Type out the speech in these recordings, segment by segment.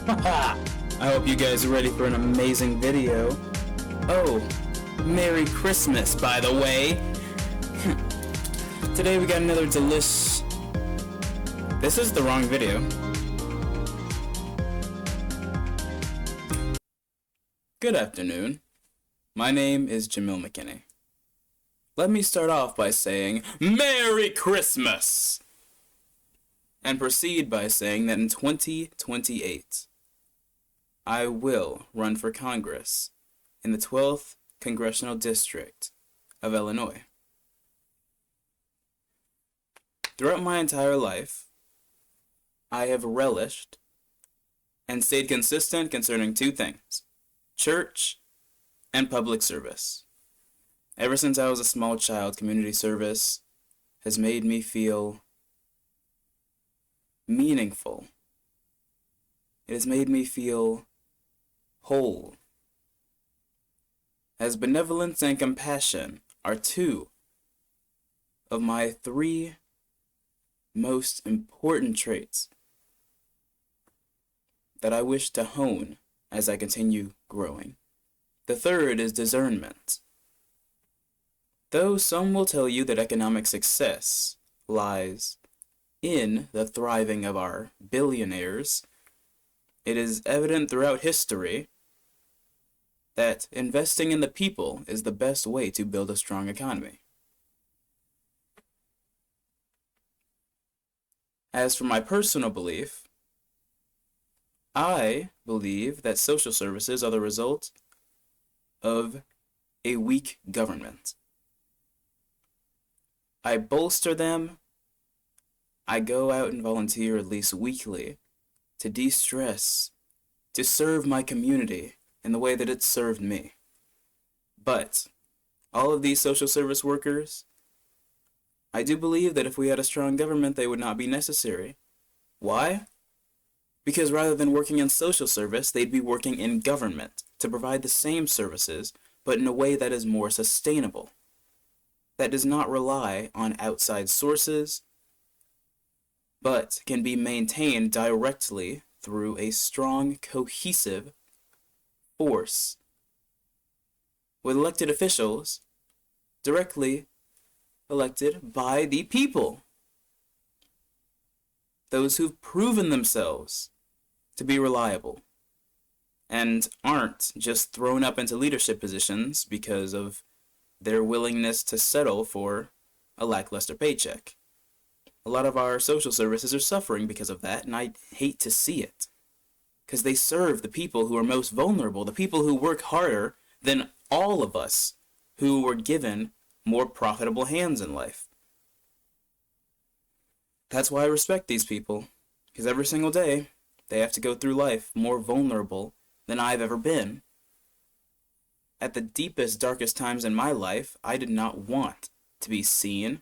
I hope you guys are ready for an amazing video. Oh, Merry Christmas, by the way. Today we got another delicious... This is the wrong video. Good afternoon. My name is Jamil McKinney. Let me start off by saying Merry Christmas! And proceed by saying that in 2028, I will run for Congress in the 12th Congressional District of Illinois. Throughout my entire life, I have relished and stayed consistent concerning two things: church and public service. Ever since I was a small child, community service has made me feel meaningful. It has made me feel whole. As benevolence and compassion are two of my three most important traits that I wish to hone as I continue growing. The third is discernment. Though some will tell you that economic success lies in the thriving of our billionaires, it is evident throughout history that investing in the people is the best way to build a strong economy. As for my personal belief, I believe that social services are the result of a weak government. I bolster them. I go out and volunteer at least weekly to de-stress, to serve my community in the way that it served me. But all of these social service workers, I do believe that if we had a strong government, they would not be necessary. Why? Because rather than working in social service, they'd be working in government to provide the same services, but in a way that is more sustainable, that does not rely on outside sources, but can be maintained directly through a strong, cohesive force with elected officials directly elected by the people. Those who've proven themselves to be reliable and aren't just thrown up into leadership positions because of their willingness to settle for a lackluster paycheck. A lot of our social services are suffering because of that, and I hate to see it. Because they serve the people who are most vulnerable, the people who work harder than all of us who were given more profitable hands in life. That's why I respect these people, because every single day they have to go through life more vulnerable than I've ever been. At the deepest, darkest times in my life, I did not want to be seen.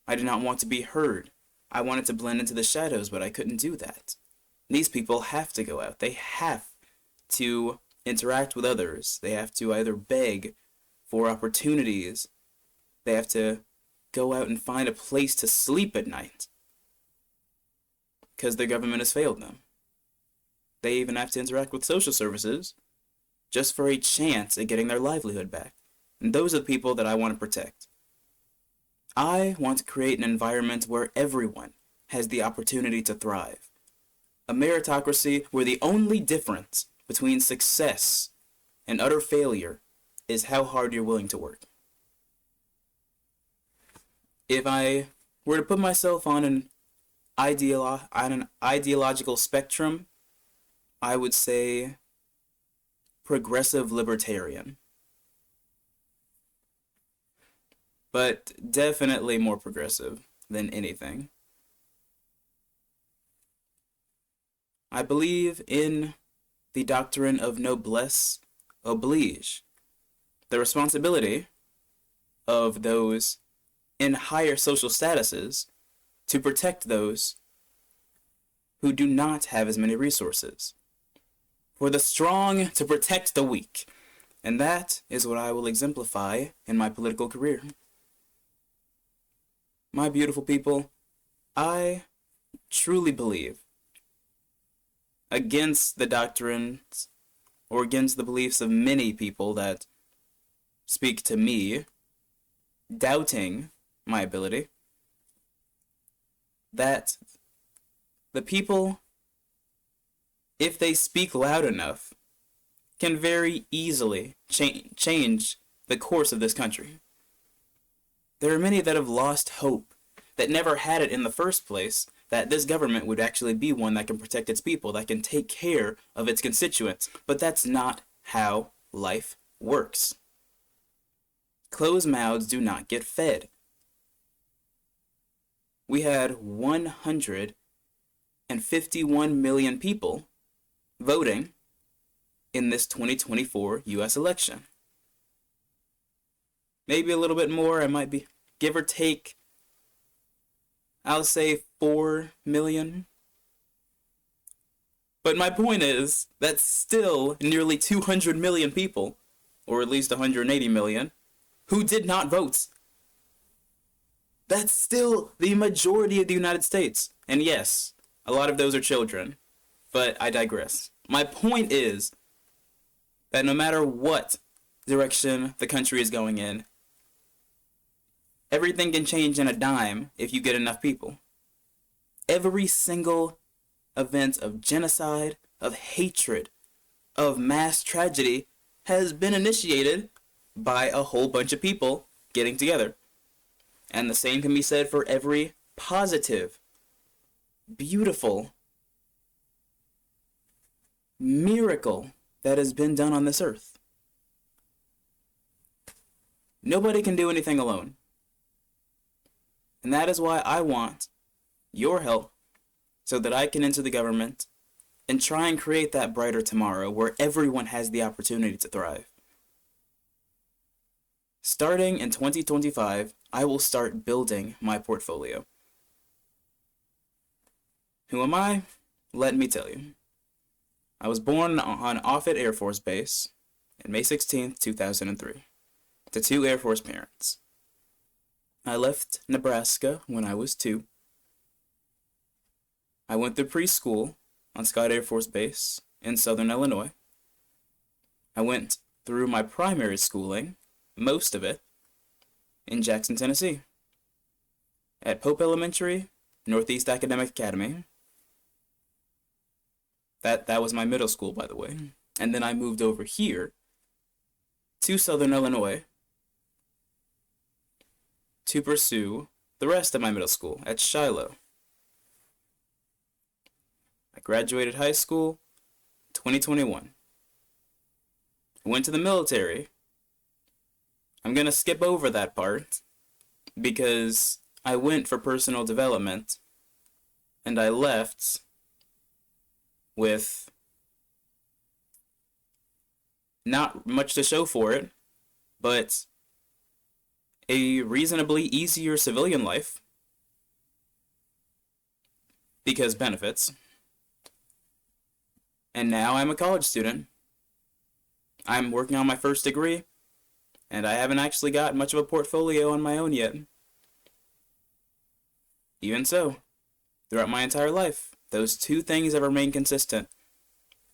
I did not want to be heard. I wanted to blend into the shadows, but I couldn't do that. These people have to go out. They have to interact with others. They have to either beg for opportunities. They have to go out and find a place to sleep at night because their government has failed them. They even have to interact with social services just for a chance at getting their livelihood back. And those are the people that I want to protect. I want to create an environment where everyone has the opportunity to thrive. A meritocracy where the only difference between success and utter failure is how hard you're willing to work. If I were to put myself on an ideological spectrum, I would say progressive libertarian. But definitely more progressive than anything. I believe in the doctrine of noblesse oblige, the responsibility of those in higher social statuses to protect those who do not have as many resources. For the strong to protect the weak. And that is what I will exemplify in my political career. My beautiful people, I truly believe against the doctrines or against the beliefs of many people that speak to me, doubting my ability, that the people, if they speak loud enough, can very easily change the course of this country. There are many that have lost hope, that never had it in the first place, that this government would actually be one that can protect its people, that can take care of its constituents. But that's not how life works. Closed mouths do not get fed. We had 151 million people voting in this 2024 U.S. election. Maybe a little bit more, I might be, give or take, I'll say 4 million. But my point is, that's still nearly 200 million people, or at least 180 million, who did not vote. That's still the majority of the United States. And yes, a lot of those are children, but I digress. My point is that no matter what direction the country is going in, everything can change in a dime if you get enough people. Every single event of genocide, of hatred, of mass tragedy has been initiated by a whole bunch of people getting together. And the same can be said for every positive, beautiful miracle that has been done on this earth. Nobody can do anything alone. And that is why I want your help so that I can enter the government and try and create that brighter tomorrow where everyone has the opportunity to thrive. Starting in 2025, I will start building my portfolio. Who am I? Let me tell you. I was born on Offutt Air Force Base on May 16th, 2003, to 2 Air Force parents. I left Nebraska when I was 2. I went through preschool on Scott Air Force Base in Southern Illinois. I went through my primary schooling, most of it, in Jackson, Tennessee, at Pope Elementary, Northeast Academic Academy. That was my middle school, by the way. And then I moved over here to Southern Illinois to pursue the rest of my middle school at Shiloh. I graduated high school in 2021. I went to the military. I'm going to skip over that part because I went for personal development and I left with not much to show for it, but a reasonably easier civilian life because benefits. And now I'm a college student. I'm working on my first degree, and I haven't actually got much of a portfolio on my own yet. Even so, throughout my entire life, those 2 things have remained consistent: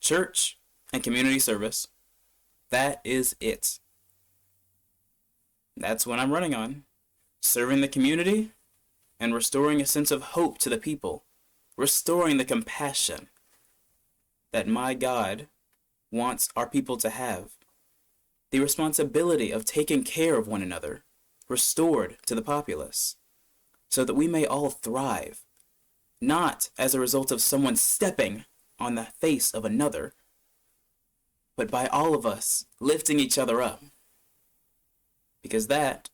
church and community service. That is it. That's what I'm running on. Serving the community and restoring a sense of hope to the people. Restoring the compassion that my God wants our people to have. The responsibility of taking care of one another, restored to the populace, so that we may all thrive, not as a result of someone stepping on the face of another, but by all of us lifting each other up. Because that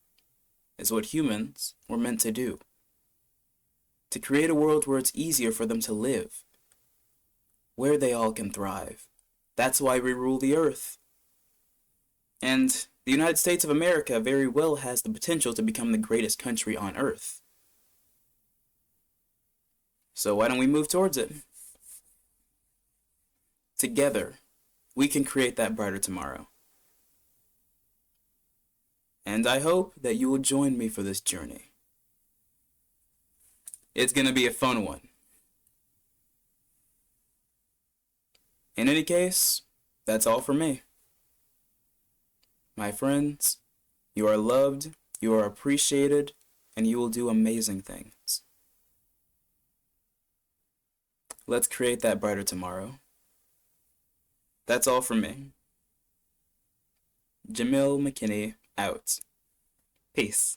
is what humans were meant to do. To create a world where it's easier for them to live, where they all can thrive. That's why we rule the earth. And the United States of America very well has the potential to become the greatest country on earth. So why don't we move towards it? Together, we can create that brighter tomorrow. And I hope that you will join me for this journey. It's going to be a fun one. In any case, that's all for me. My friends, you are loved, you are appreciated, and you will do amazing things. Let's create that brighter tomorrow. That's all from me. Jamil McKinney, out. Peace.